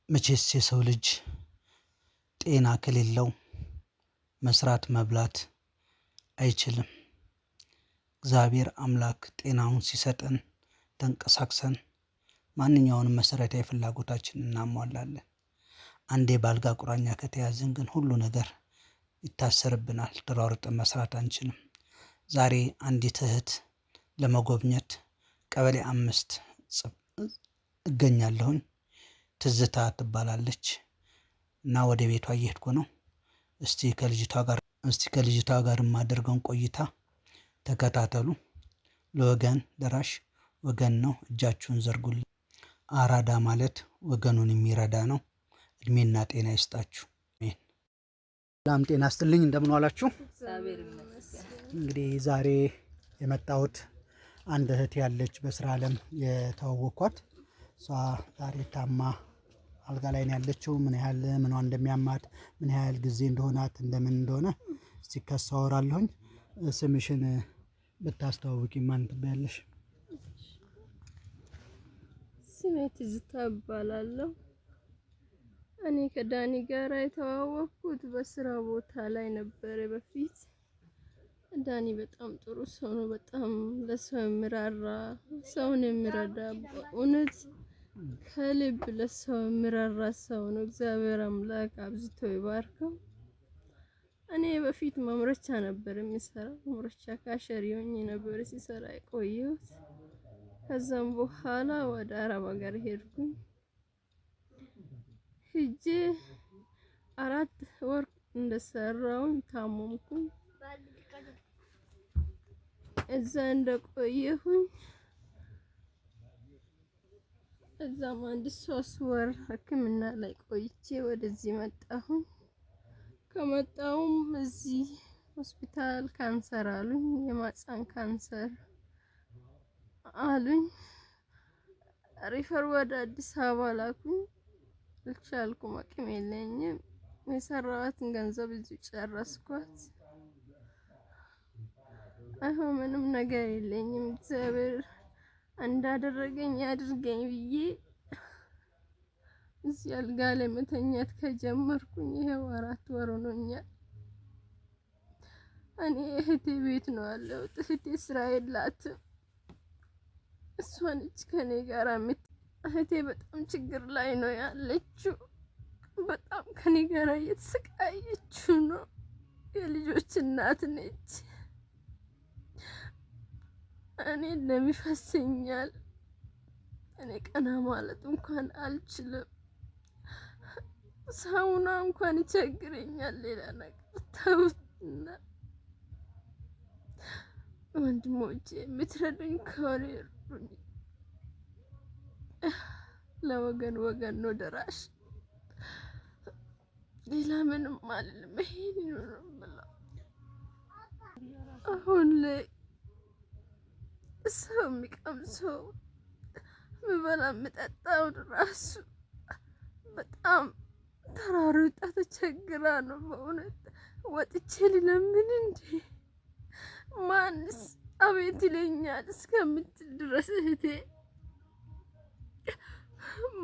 መቼስ የሰው ልጅ ጤና ከሌለው መስራት መብላት አይችልም። እግዚአብሔር አምላክ ጤናውን ሲሰጠን ተንቀሳቅሰን ማንኛውንም መሰረታዊ ፍላጎታችንን እናሟላለን። አንዴ በአልጋ ቁራኛ ከተያዝን ግን ሁሉ ነገር ይታሰርብናል። ተሯሩጠን መስራት አንችልም። ዛሬ አንዲት እህት ለመጎብኘት ቀበሌ 5 እገኛለሁኝ። ትዝታ ትባላለች እና ወደ ቤቷ እየሄድኩ ነው። እስቲ ከልጅቷ ጋር የማደርገውን ቆይታ ተከታተሉ። ለወገን ደራሽ ወገን ነው። እጃችሁን ዘርጉልኝ። አራዳ ማለት ወገኑን የሚረዳ ነው። እድሜና ጤና ይስጣችሁ። ሰላም ጤና ይስጥልኝ። እንደምን ዋላችሁ? እንግዲህ ዛሬ የመጣሁት አንድ እህት ያለች በስራ ዓለም የተዋወቅኳት እሷ ዛሬ ታማ አልጋ ላይ ነው ያለችው። ምን ያህል ምኗ እንደሚያማት ምን ያህል ጊዜ እንደሆናት እንደምን እንደሆነ እስቲ ከሷ አወራለሁኝ። ስምሽን ብታስተዋውቂ ማን ትባያለሽ? ስሜ ትዝታ እባላለሁ። እኔ ከዳኒ ጋር የተዋወቅኩት በስራ ቦታ ላይ ነበር በፊት። ዳኒ በጣም ጥሩ ሰው ነው። በጣም ለሰው የሚራራ ሰውን የሚረዳ በእውነት ከልብ ለሰው የሚራራ ሰው ነው። እግዚአብሔር አምላክ አብዝቶ ይባርከው። እኔ በፊት ማምረቻ ነበር የሚሰራው። ማምረቻ ካሸሪ ሆኜ ነበር ሲሰራ የቆየሁት። ከዛም በኋላ ወደ አረብ ሀገር ሄድኩኝ። ሂጄ 4 ወር እንደሰራሁኝ ታመምኩኝ። እዛ እንደቆየሁኝ እዛም 3 ወር ሕክምና ላይ ቆይቼ ወደዚህ መጣሁኝ። ከመጣሁም እዚህ ሆስፒታል ካንሰር አሉኝ፣ የማህፀን ካንሰር አሉኝ። ሪፈር ወደ አዲስ አበባ ላኩኝ። አልቻልኩም፣ አቅም የለኝም። የሰራኋትን ገንዘብ እዚሁ ጨረስኳት። አሁን ምንም ነገር የለኝም። እግዚአብሔር እንዳደረገኝ ያድርገኝ ብዬ እዚህ አልጋ ላይ መተኛት ከጀመርኩኝ ይሄው 4 ወር ሆኖኛል። እኔ እህቴ ቤት ነው ያለሁት። እህቴ ስራ የላትም። እሷ ነች ከኔ ጋር እህቴ በጣም ችግር ላይ ነው ያለችው። በጣም ከኔ ጋር እየተሰቃየች ነው። የልጆች እናት ነች። እኔ እንደሚፈሰኛል። እኔ ቀና ማለት እንኳን አልችልም። ሳውና እንኳን ይቸግረኛል። ሌላ ነገር ተውትና ወንድሞቼ የምትረዱኝ ከሆነ ይርዱኝ። ለወገን ወገን ነው ደራሽ። ሌላ ምንም አልልም። ይሄን ነው ብለው አሁን ላይ ሰው የሚቀምሰው ምበላ የምጠጣው ራሱ በጣም ተራሩጣ ተቸግራ ነው። በእውነት ወጥቼ ልለምን እንዴ ማንስ አቤት ይለኛል እስከምትል ድረስ እህቴ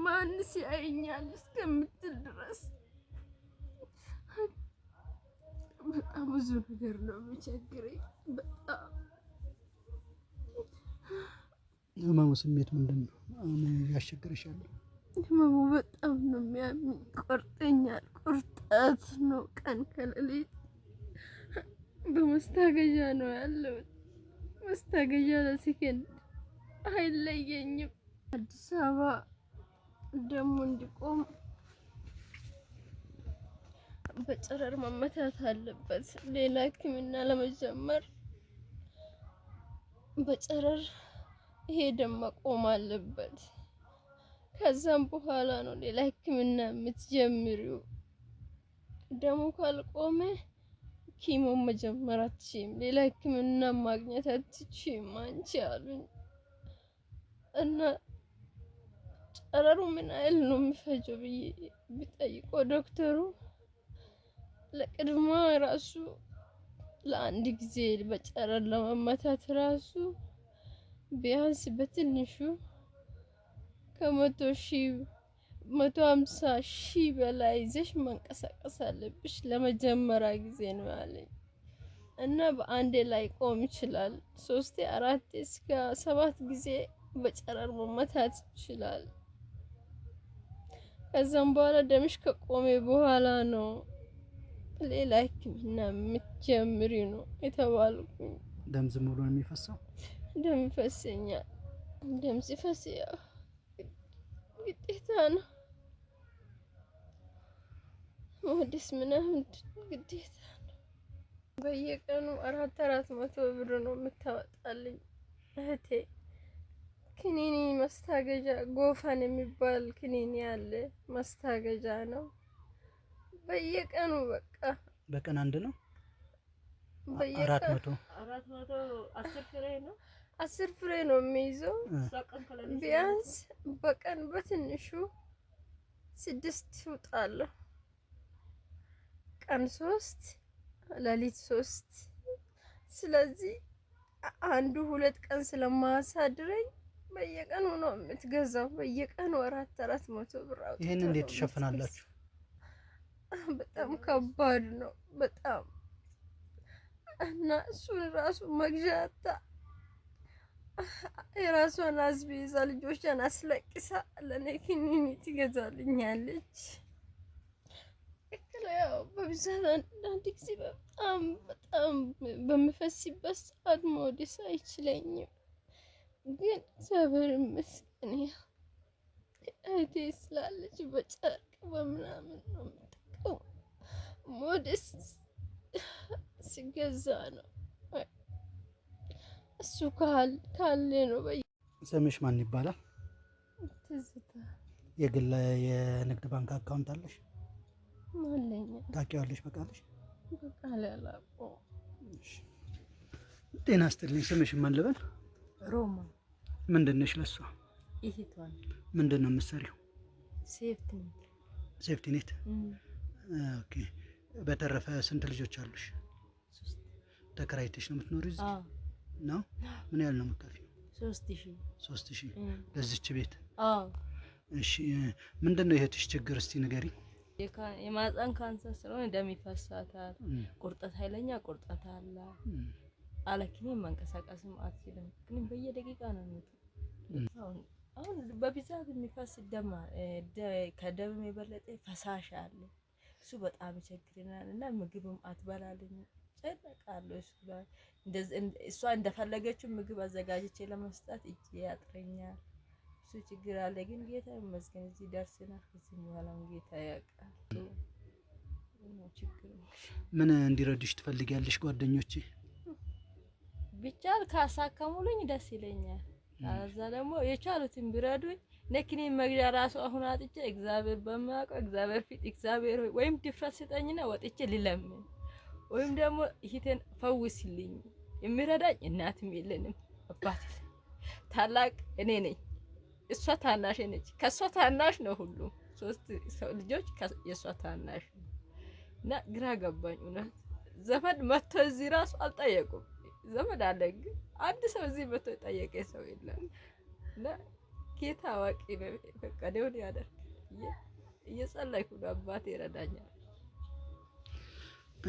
ማንስ ያየኛል እስከምትል ድረስ በጣም ብዙ ነገር ነው የሚቸግረኝ። በጣም ህመሙ ስሜት ምንድነው አሁን ያስቸግርሻል? ህመሙ በጣም ነው የሚያመኝ። ቆርጠኛል። ቁርጠት ነው። ቀን ከሌሊት በመስታገዣ ነው ያለሁት። መስታገዣ ለሴከንድ አይለየኝም። አዲስ አበባ ደሙ እንዲቆም በጨረር መመታት አለበት። ሌላ ህክምና ለመጀመር በጨረር ይሄ ደም መቆም አለበት። ከዛም በኋላ ነው ሌላ ህክምና የምትጀምሪው። ደሙ ካልቆመ ኪሞ መጀመር አትችይም፣ ሌላ ህክምና ማግኘት አትችይም አንቺ አሉኝ። እና ጨረሩ ምን ያህል ነው የሚፈጀው ብዬ ቢጠይቀው ዶክተሩ ለቅድማ ራሱ ለአንድ ጊዜ በጨረር ለመመታት ራሱ ቢያንስ በትንሹ ከ100,000 150,000 በላይ ይዘሽ መንቀሳቀስ አለብሽ ለመጀመሪያ ጊዜ ነው ያለኝ። እና በአንዴ ላይ ቆም ይችላል 3 4 እስከ 7 ጊዜ በጨረር መመታት ይችላል። ከዛም በኋላ ደምሽ ከቆመ በኋላ ነው ሌላ ሕክምና የምትጀምሪ ነው የተባልኩኝ። ደም ዝም ብሎ ነው የሚፈሰው? ደም ይፈሰኛል። ደም ሲፈስ ያው ግዴታ ነው ወዲስ ምናምን ግዴታ ነው። በየቀኑ 400 ብር ነው የምታወጣልኝ እህቴ። ክኒኒ መስታገጃ ጎፋን የሚባል ክኒኒ አለ፣ መስታገጃ ነው በየቀኑ በቃ በቀን አንድ ነው። በየቀኑ 400 10 ፍሬ ነው 10 ፍሬ ነው የሚይዘው። ቢያንስ በቀን በትንሹ 6 እውጣለሁ። ቀን 3 ሌሊት 3። ስለዚህ አንዱ 2 ቀን ስለማሳድረኝ በየቀኑ ነው የምትገዛው። በየቀኑ 400 ብር አውጥተው። ይሄን እንዴት ትሸፍናላችሁ? በጣም ከባድ ነው በጣም። እና እሱን ራሱ መግዣታ የራሷን አስቤዛ ልጆቿን አስለቅሳ ለኔ ክኒኒ ትገዛልኛለች። ያው በብዛት አንድ ጊዜ በጣም በምፈስበት ሰዓት ሞዴስ አይችለኝም። ግን እግዚአብሔር ይመስገን እህቴ ስላለች በጨርቅ በምናምን ነው የምጠቀመው። ሞዴስ ሲገዛ ነው እሱ ካለ ነው። ስምሽ ማን ይባላል? ትዝታ። የግል የንግድ ባንክ አካውንት አለሽ? አለኝ። ታውቂዋለሽ? በቃልሽ? በቃል ያላቀው። ጤና ይስጥልኝ። ስምሽ ማን ልበል? ሮማ። ምንድን ነሽ ለሷ? ይሄቷን። ምንድን ነው የምትሰሪው? ሴፍቲ ኔት። ኦኬ። በተረፈ ስንት ልጆች አሉሽ? 3። ተከራይተሽ ነው የምትኖሪው እዚህ ነው? ምን ያህል ነው የምትከፊው? 3000 ለዚች ቤት? አዎ። እሺ፣ ምንድን ነው የእህትሽ ችግር? እስቲ ንገሪ። የማህፀን ካንሰር ስለሆነ ደም ይፈሳታል። ቁርጠት፣ ኃይለኛ ቁርጠት አለ። አለኪኒ መንቀሳቀስም አትችልም። ግን በየደቂቃ ነው አሁን በብዛት የሚፈስ ደም ከደም የበለጠ ፈሳሽ አለ። እሱ በጣም ይቸግረናል እና ምግብም አትበላልኝ። ጨነቃለሁ። እሷ እንደፈለገችው ምግብ አዘጋጅቼ ለመስጠት እጄ ያጥረኛል። እሱ ችግር አለ። ግን ጌታ ይመስገን እዚህ ደርሰናል። ከዚህ በኋላም ጌታ ያውቃል። ምን እንዲረዱሽ ትፈልጊያለሽ? ጓደኞቼ ቢቻል ካሳከሙልኝ ደስ ይለኛል። አዛ ደግሞ የቻሉትን ቢረዱኝ ነክኒ መግዣ ራሱ አሁን አጥቼ እግዚአብሔር በማያውቀው እግዚአብሔር ፊት እግዚአብሔር ወይም ድፍረት ስጠኝና ወጥቼ ልለምን ወይም ደግሞ ይሄን ፈውስልኝ። የሚረዳኝ እናትም የለንም አባት ታላቅ እኔ ነኝ፣ እሷ ታናሽ ነች። ከሷ ታናሽ ነው ሁሉ 3 ልጆች የሷ ታናሽ ነው። እና ግራ ገባኝ እውነት። ዘመድ መጥቶ እዚህ ራሱ አልጠየቁም። ዘመድ አለ ግን አንድ ሰው እዚህ መጥቶ የጠየቀ ሰው የለም። እና ጌታ አዋቂ ነው፣ ፈቀደውን ያደርግ። እየጸለይኩ ነው አባቴ ይረዳኛል።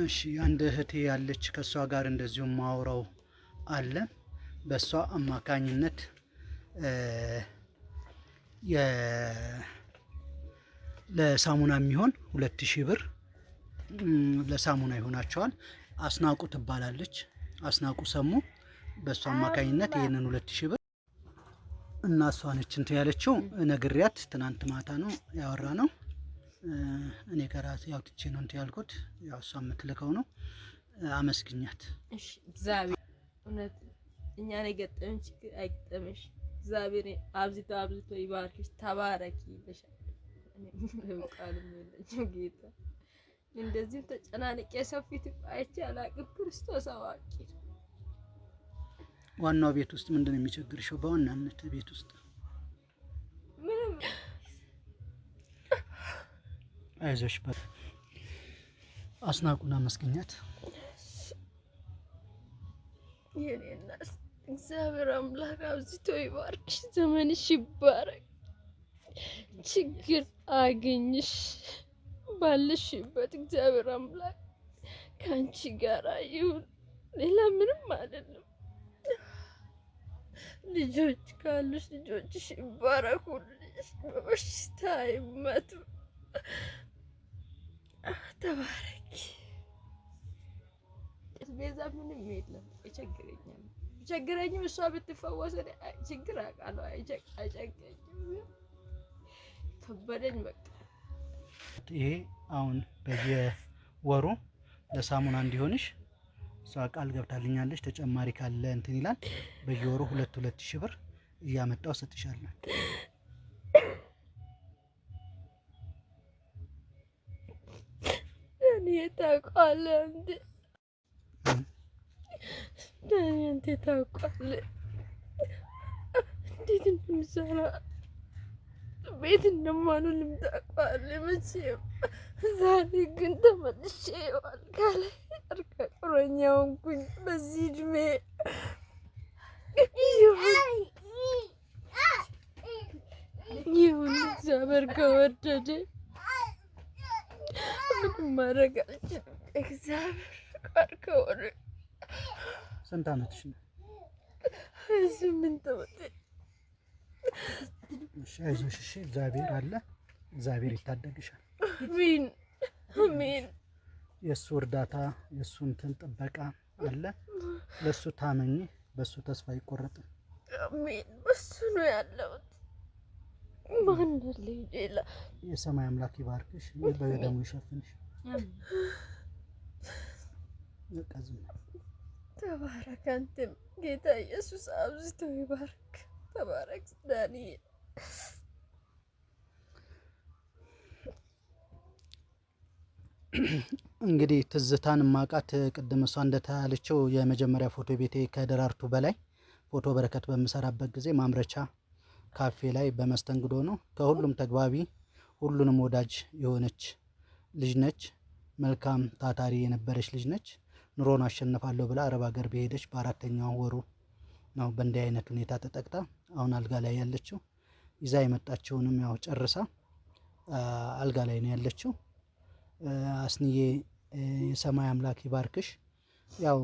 እሺ፣ አንድ እህቴ ያለች ከሷ ጋር እንደዚሁ ማውራው አለ። በሷ አማካኝነት ለሳሙና የሚሆን 2000 ብር ለሳሙና ይሆናቸዋል። አስናቁ ትባላለች። አስናቁ ሰሙ። በሷ አማካኝነት ይሄንን 2000 ብር እና እሷ ነች እንትን ያለችው። ነግሪያት ትናንት ማታ ነው ያወራ ነው። እኔ ከራሴ ያውጥቼ ነው እንትን ያልኩት። ያው እሷ የምትልከው ነው። አመስግኛት። እሺ፣ እግዚአብሔር እውነት እኛን የገጠመን ችግር አይገጠምሽ። እግዚአብሔር አብዝቶ ይባርክሽ። ተባረኪ ይልሻል። እኔ ቃልም የለኝም ጌታ። እንደዚህ ተጨናንቄ ሰው ፊት አይቼ አላቅም። ክርስቶስ አዋቂ። ዋናው ቤት ውስጥ ምንድን ነው የሚቸግርሽ? በዋናነት ቤት ውስጥ ምንም። አይዞሽ በር አስናቁና መስገኛት። የኔና እግዚአብሔር አምላክ አብዝቶ ይባርክሽ። ዘመንሽ ይባረክ። ችግር አገኝሽ ባለሽበት እግዚአብሔር አምላክ ከአንቺ ጋር ይሁን። ሌላ ምንም አይደለም። ልጆች ካሉሽ ልጆችሽ ይባረኩልሽ፣ በበሽታ አይመቱ። ተባረኪ። ቤዛ ምንም የለም አይቸግረኝም። ቢቸግረኝም እሷ ብትፈወስ ችግር አውቃለሁ። አይቸግረኝም። ከበደኝ በቃ። ይሄ አሁን በየወሩ ለሳሙና እንዲሆንሽ እሷ ቃል ገብታልኛለች። ተጨማሪ ካለ እንትን ይላል። በየወሩ 2,000 ብር እያመጣው ሰጥሻለሁ። እኔ ታውቃለህ እንዴ? አንተ ታውቃለህ እንዴት እንደምሰራ ቤት እንደማልውልም ታውቃለህ መቼም። ዛሬ ግን ተመልሼ አልጋ ላይ አልጋ ቁረኛ ሆንኩኝ በዚህ እድሜ። ይሁን እግዚአብሔር ከወደደ ምንም ማድረግ አልችልም። እግዚአብሔር ቃል ከሆነ። ስንት ዓመትሽ ነው? 28 ዓመቴ። እሺ አይዞሽ። እሺ እግዚአብሔር አለ። እግዚአብሔር ይታደግሻል። አሜን አሜን። የእሱ እርዳታ የእሱ እንትን ጥበቃ አለ። ለእሱ ታመኚ። በእሱ ተስፋ አይቆረጥም። አሜን። በሱ ነው ያለሁት። ማን አለኝ ሌላ? የሰማይ አምላክ ይባርክሽ፣ በደሙ ይሸፍንሽ። ተባረክ። አንተም ጌታ ኢየሱስ አብዝቶ ይባርክ። ተባረክ ዳንኤል። እንግዲህ ትዝታን ማቃት ቅድም እሷ እንደታለችው የመጀመሪያ ፎቶ ቤቴ ከደራርቱ በላይ ፎቶ በረከት በምሰራበት ጊዜ ማምረቻ ካፌ ላይ በመስተንግዶ ነው። ከሁሉም ተግባቢ ሁሉንም ወዳጅ የሆነች ልጅ ነች። መልካም ታታሪ የነበረች ልጅ ነች። ኑሮን አሸንፋለሁ ብላ አረብ ሀገር በሄደች በአራተኛው ወሩ ነው በእንዲህ አይነት ሁኔታ ተጠቅታ አሁን አልጋ ላይ ያለችው። ይዛ የመጣችውንም ያው ጨርሳ አልጋ ላይ ነው ያለችው። አስንዬ የሰማይ አምላክ ይባርክሽ። ያው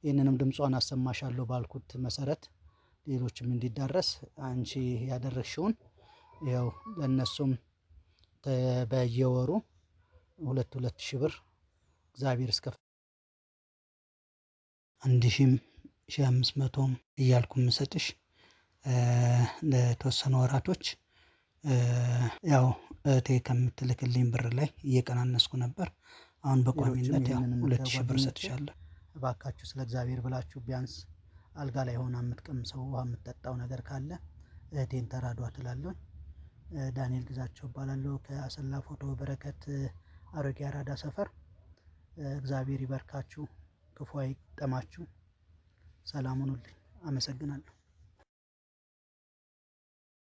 ይህንንም ድምጿን አሰማሻለሁ ባልኩት መሰረት ሌሎችም እንዲዳረስ አንቺ ያደረግሽውን ያው ለእነሱም በየወሩ 2,000 ብር እግዚአብሔር እስከ 1,000 1,500 እያልኩ የምሰጥሽ ለተወሰኑ ወራቶች ያው እህቴ ከምትልክልኝ ብር ላይ እየቀናነስኩ ነበር። አሁን በቋሚነት ያው 2,000 ብር ሰጥሻለሁ። እባካችሁ ስለ እግዚአብሔር ብላችሁ ቢያንስ አልጋ ላይ ሆና የምትቀምሰው ውሃ የምትጠጣው ነገር ካለ እህቴን ተራዷት እላለሁ። ዳንኤል ግዛቸው እባላለሁ ከአሰላ ፎቶ በረከት አሮጌ አራዳ ሰፈር። እግዚአብሔር ይባርካችሁ፣ ክፉ አይግጠማችሁ። ሰላም ሁኑልኝ። አመሰግናለሁ።